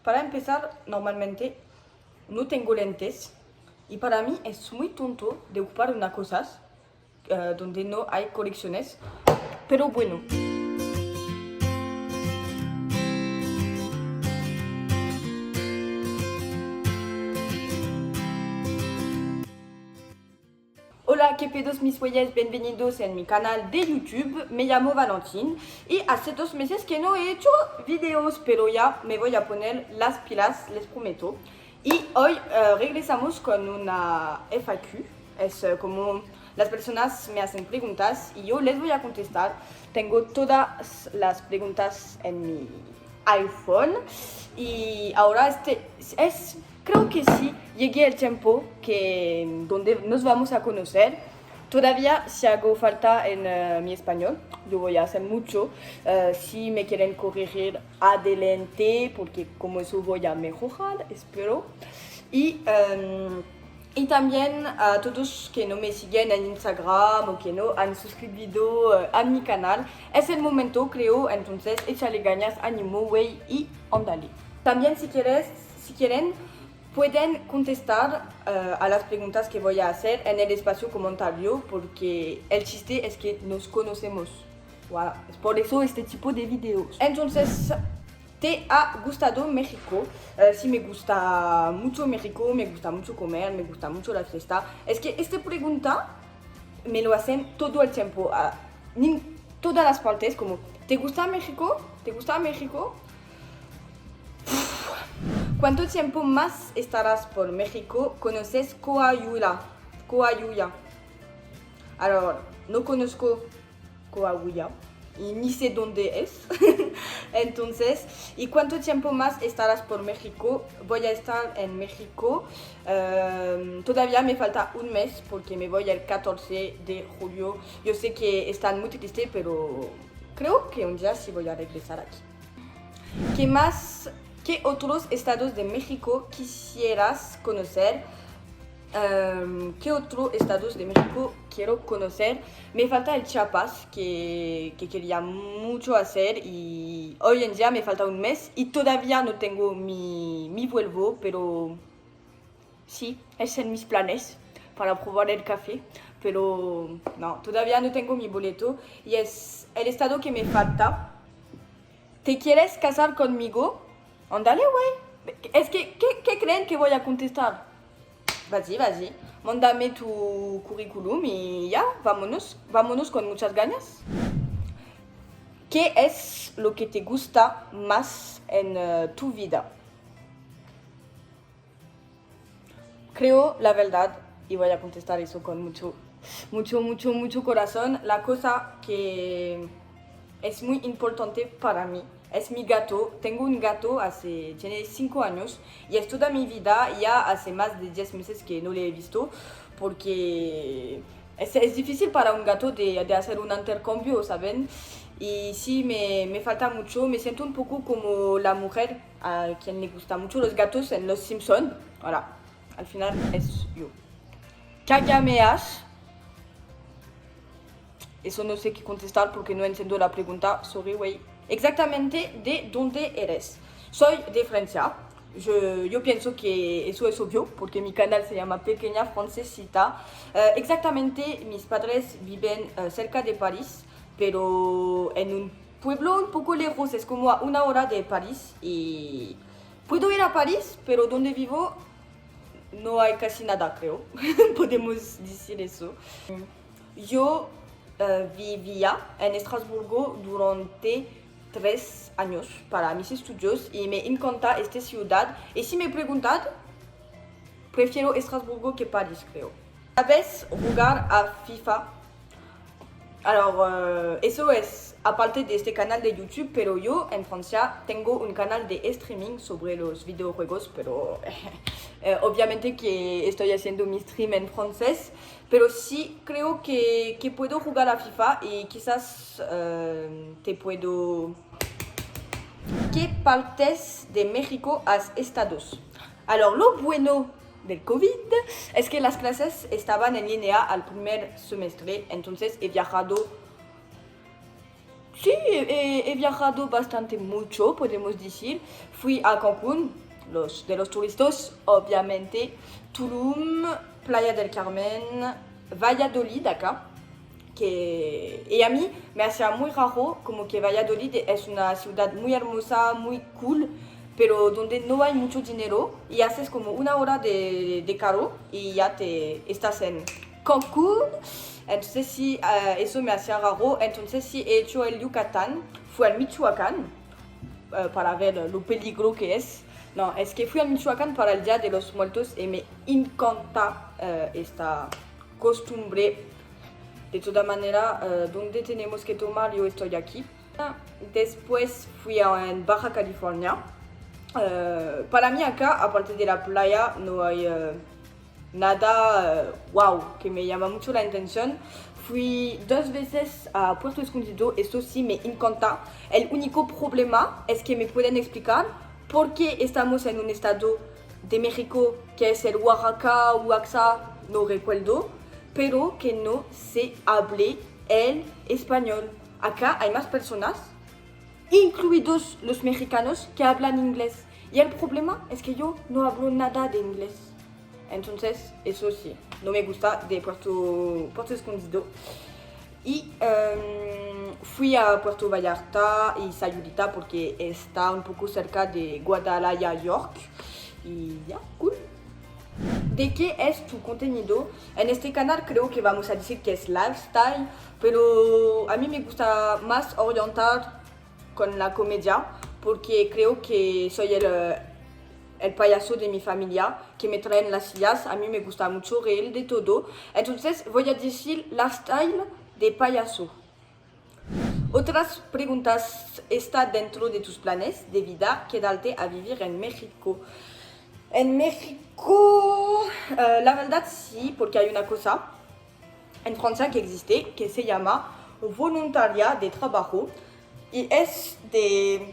Para empezar, normalmente no tengo lentes y para mí es muy tonto de ocupar una cosa donde no hay correcciones, pero bueno. Hola, ¿qué pedos mis güeyes? Bienvenidos en mi canal de YouTube. Me llamo Valentín y hace 2 meses que no he hecho videos, pero ya me voy a poner las pilas, les prometo. Y hoy regresamos con una FAQ. Es como las personas me hacen preguntas y yo les voy a contestar. Tengo todas las preguntas en mi iPhone y ahora creo que sí, llegué el tiempo donde nos vamos a conocer. Todavía si hago falta en mi español, yo voy a hacer mucho. Si me quieren corregir, adelante, porque como eso voy a mejorar, espero. Y también a todos que no me siguen en Instagram o que no han suscrito a mi canal, es el momento, creo, entonces échale ganas, ánimo, güey, y ándale. También si quieren, pueden contestar a las preguntas que voy a hacer en el espacio comentario, porque el chiste es que nos conocemos. Voilà. Es por eso este tipo de videos. Entonces, ¿te ha gustado México? Sí, me gusta mucho México, me gusta mucho comer, me gusta mucho la fiesta. Es que esta pregunta me lo hacen todo el tiempo, todas las partes, como ¿te gusta México? ¿Te gusta México? ¿Cuánto tiempo más estarás por México? ¿Conoces Coahuila? Ahora, no conozco Coahuila y ni sé dónde es. Entonces, ¿y cuánto tiempo más estarás por México? Voy a estar en México. Todavía me falta un mes porque me voy el 14 de julio. Yo sé que están muy tristes, pero creo que un día sí voy a regresar aquí. ¿Qué otros estados de México quisieras conocer? ¿Qué otros estados de México quiero conocer? Me falta el Chiapas, que quería mucho hacer, y hoy en día me falta un mes y todavía no tengo mi vuelo, pero sí, es en mis planes para probar el café, pero no, todavía no tengo mi boleto y es el estado que me falta. ¿Te quieres casar conmigo? Ándale, güey. Es que, ¿qué creen que voy a contestar? Vas-y. Mándame tu currículum y ya, vámonos con muchas ganas. ¿Qué es lo que te gusta más en tu vida? Creo, la verdad, y voy a contestar eso con mucho corazón, la cosa que es muy importante para mí es mi gato. Tengo un gato, tiene 5 años y es toda mi vida. Ya hace más de 10 meses que no le he visto porque es difícil para un gato de hacer un intercambio, ¿saben? Y sí, me falta mucho. Me siento un poco como la mujer a quien le gustan mucho los gatos en Los Simpsons. Ahora, al final es yo. ¿Cagameas? Eso no sé qué contestar porque no entiendo la pregunta. Sorry, güey. Exactamente de dónde eres. Soy de Francia. Yo pienso que eso es obvio porque mi canal se llama Pequeña Francesita. Exactamente, mis padres viven cerca de París, pero en un pueblo un poco lejos, es como a 1 hora de París. Y puedo ir a París, pero donde vivo no hay casi nada, creo. Podemos decir eso. Yo vivía en Estrasburgo durante 3 años para mis estudios y me encanta esta ciudad. Y si me preguntan, prefiero Estrasburgo que París, creo. ¿Sabes jugar a FIFA? Alors, eso es aparte de este canal de YouTube, pero yo en Francia tengo un canal de streaming sobre los videojuegos, pero obviamente que estoy haciendo mi stream en francés, pero sí creo que puedo jugar a FIFA y quizás te puedo... ¿Qué partes de México has estado? Alors, lo bueno del COVID es que las clases estaban en línea al primer semestre, entonces he viajado Sí, he viajado bastante mucho, podemos decir. Fui a Cancún, de los turistas, obviamente, Tulum, Playa del Carmen, Valladolid acá, y a mí me hacía muy raro como que Valladolid es una ciudad muy hermosa, muy cool, pero donde no hay mucho dinero y haces como una hora de carro y ya te estás en Cancún. Entonces sí, eso me hacía raro. Entonces sí, he hecho el Yucatán, fui al Michoacán para ver lo peligro que es. No, es que fui al Michoacán para el Día de los Muertos y me encanta esta costumbre. De toda manera, donde tenemos que tomar, yo estoy aquí. Después fui en Baja California. Para mí acá, aparte de la playa, no hay nada wow que me llama mucho la atención. Fui 2 veces a Puerto Escondido, eso sí me encanta. El único problema es que me pueden explicar por qué estamos en un estado de México que es el Oaxaca, Oaxaca, no recuerdo, pero que no se hable el español. Acá hay más personas, incluidos los mexicanos, que hablan inglés. Y el problema es que yo no hablo nada de inglés. Entonces, eso sí, no me gusta de Puerto Escondido. Y fui a Puerto Vallarta y Sayulita porque está un poco cerca de Guadalajara, York. Y ya, cool. ¿De qué es tu contenido? En este canal creo que vamos a decir que es lifestyle, pero a mí me gusta más orientar con la comedia porque creo que soy el payaso de mi familia que me traen las sillas. A mí me gusta mucho reír de todo. Entonces voy a decir lifestyle de payaso. Otras preguntas. ¿Está dentro de tus planes de vida quedarte a vivir en México? En México, la verdad sí, porque hay una cosa en Francia que existe que se llama voluntaria de trabajo y es de...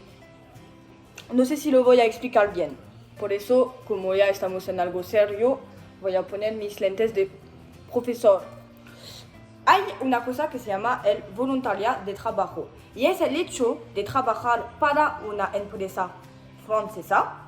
No sé si lo voy a explicar bien. Por eso, como ya estamos en algo serio, voy a poner mis lentes de profesor. Hay una cosa que se llama el voluntaria de trabajo y es el hecho de trabajar para una empresa francesa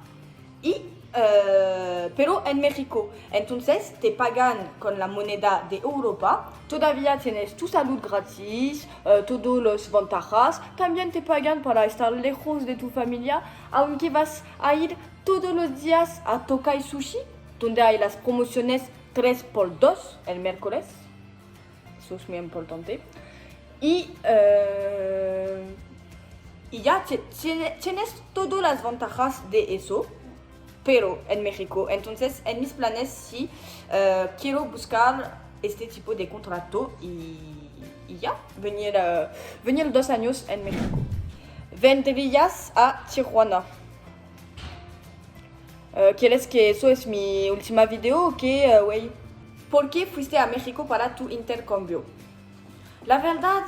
pero en México. Entonces te pagan con la moneda de Europa, todavía tienes tu salud gratis, todas las ventajas, también te pagan para estar lejos de tu familia, aunque vas a ir todos los días a Tokai Sushi, donde hay las promociones 3x2 el miércoles, eso es muy importante, y ya tienes todas las ventajas de eso, pero en México. Entonces, en mis planes sí quiero buscar este tipo de contrato y ya, venir 2 años en México. Vendrías a Tijuana. ¿Quieres que eso es mi última video o qué, güey? ¿Por qué fuiste a México para tu intercambio? La verdad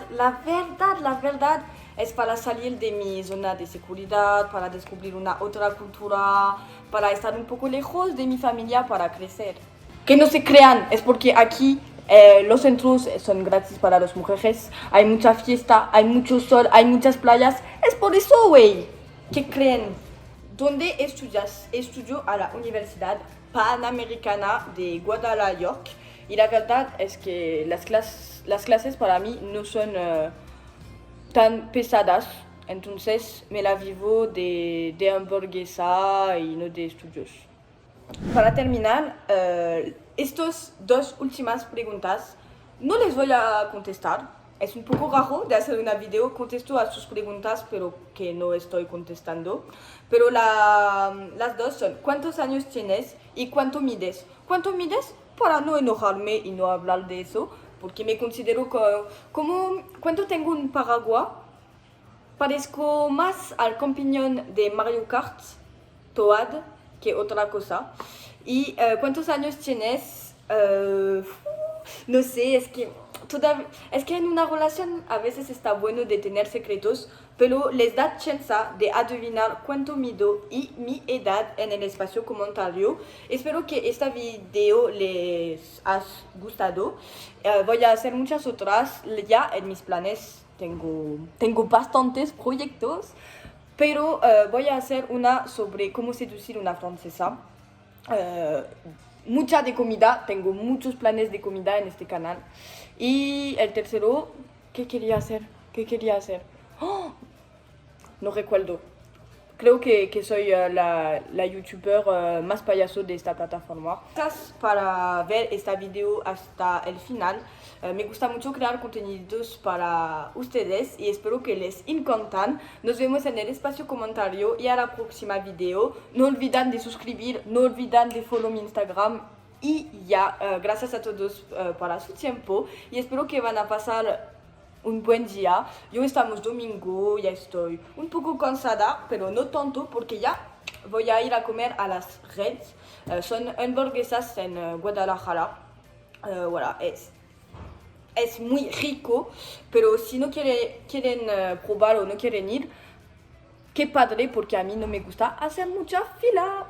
es para salir de mi zona de seguridad, para descubrir una otra cultura, para estar un poco lejos de mi familia, para crecer. Que no se crean, es porque aquí los centros son gratis para las mujeres, hay mucha fiesta, hay mucho sol, hay muchas playas. Es por eso, güey. ¿Qué creen? ¿Dónde estudias? Estudio a la Universidad Panamericana de Guadalajara, York. Y la verdad es que las clases para mí no son tan pesadas, entonces me la vivo de hamburguesa y no de estudios. Para terminar, estas 2 últimas preguntas no les voy a contestar. Es un poco raro de hacer una video, contesto a sus preguntas, pero que no estoy contestando. Pero las dos son, ¿cuántos años tienes y cuánto mides? ¿Cuánto mides? Para no enojarme y no hablar de eso, porque me considero como cuando tengo un paraguas, parezco más al campeón de Mario Kart, Toad, que otra cosa. ¿Y cuántos años tienes? No sé, es que en una relación a veces está bueno de tener secretos, pero les da chance de adivinar cuánto mido y mi edad en el espacio comentario. Espero que este video les haya gustado. Voy a hacer muchas otras ya en mis planes tengo bastantes proyectos, pero voy a hacer una sobre cómo seducir una francesa. Mucha de comida, tengo muchos planes de comida en este canal. Y el tercero, ¿qué quería hacer? ¡Oh! No recuerdo. Creo que soy la youtuber más payaso de esta plataforma. Gracias para ver esta video hasta el final. Me gusta mucho crear contenidos para ustedes y espero que les encantan. Nos vemos en el espacio comentario y a la próxima video. No olviden de suscribir, no olviden de follow mi Instagram. Y ya, gracias a todos para su tiempo y espero que van a pasar un buen día. Yo estamos domingo, ya estoy un poco cansada, pero no tanto porque ya voy a ir a comer a las Reds. Son hamburguesas en Guadalajara. Voilà, es muy rico, pero si no quieren probar o no quieren ir, qué padre porque a mí no me gusta hacer mucha fila.